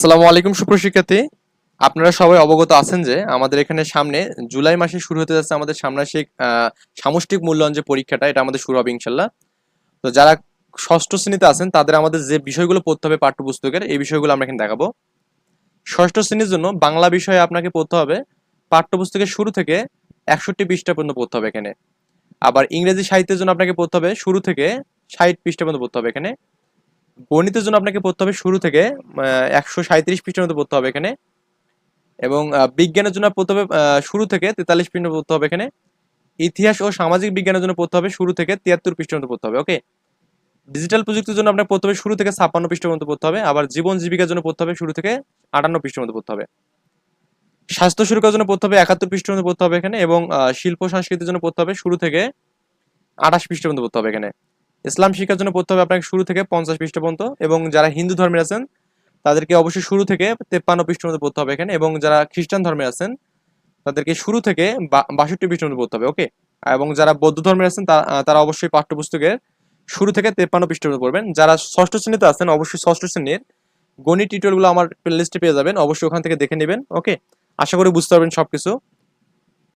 আসসালামু আলাইকুম সুপ্রশিক্ষার্থী, আপনারা সবাই অবগত আছেন যে আমাদের এখানে সামনে জুলাই মাসে শুরু হতে যাচ্ছে আমাদের ষান্মাসিক সামষ্টিক মূল্যায়ন যে পরীক্ষাটা, এটা আমাদের শুরু হবে ইনশাল্লাহ। তো যারা ষষ্ঠ শ্রেণীতে আছেন তাদের আমাদের যে বিষয়গুলো পড়তে হবে পাঠ্যপুস্তকের, এই বিষয়গুলো আমরা এখানে দেখাবো। ষষ্ঠ শ্রেণীর জন্য বাংলা বিষয়ে আপনাকে পড়তে হবে পাঠ্যপুস্তকের শুরু থেকে 61 পৃষ্ঠা পর্যন্ত পড়তে হবে এখানে। আবার ইংরেজি সাহিত্যের জন্য আপনাকে পড়তে হবে শুরু থেকে 60 পৃষ্ঠা পর্যন্ত পড়তে হবে এখানে। গণিতের জন্য আপনাকে পড়তে হবে শুরু থেকে 137 পৃষ্ঠার মতো পড়তে হবে এখানে। এবং বিজ্ঞানের জন্য পড়তে হবে শুরু থেকে 43 পৃষ্ঠা পড়তে হবে এখানে। ইতিহাস ও সামাজিক বিজ্ঞানের জন্য পড়তে হবে শুরু থেকে 73 পৃষ্ঠা পর্যন্ত পড়তে হবে। ওকে। ডিজিটাল প্রযুক্তির জন্য আপনার পড়তে হবে শুরু থেকে 56 পৃষ্ঠা পর্যন্ত পড়তে হবে। আবার জীবন জীবিকার জন্য পড়তে হবে শুরু থেকে 58 পৃষ্ঠার মতো পড়তে হবে। স্বাস্থ্য সুরক্ষার জন্য পড়তে হবে 71 পৃষ্ঠার মতো পড়তে হবে এখানে। এবং শিল্প সংস্কৃতির জন্য পড়তে হবে শুরু থেকে 28 পৃষ্ঠা পর্যন্ত পড়তে হবে এখানে। ইসলাম শিক্ষার জন্য পড়তে হবে আপনাকে শুরু থেকে 50 পৃষ্ঠা পর্যন্ত। এবং যারা হিন্দু ধর্মের আছেন তাদেরকে অবশ্যই শুরু থেকে 53 পৃষ্ঠার মতো পড়তে হবে এখানে। এবং যারা খ্রিস্টান ধর্মে আছেন তাদেরকে শুরু থেকে 62 পৃষ্ঠা পর্যন্ত পড়তে হবে। ওকে। এবং যারা বৌদ্ধ ধর্মের আছেন তারা অবশ্যই পাঠ্যপুস্তকের শুরু থেকে 53 পৃষ্ঠা পর্যন্ত পড়বেন। যারা ষষ্ঠ শ্রেণীতে আছেন অবশ্যই ষষ্ঠ শ্রেণীর গণিত টিউটোরিয়ালগুলো আমার প্লেলিস্টে পেয়ে যাবেন, অবশ্যই ওখান থেকে দেখে নেবেন। ওকে। আশা করি বুঝতে পারবেন সবকিছু।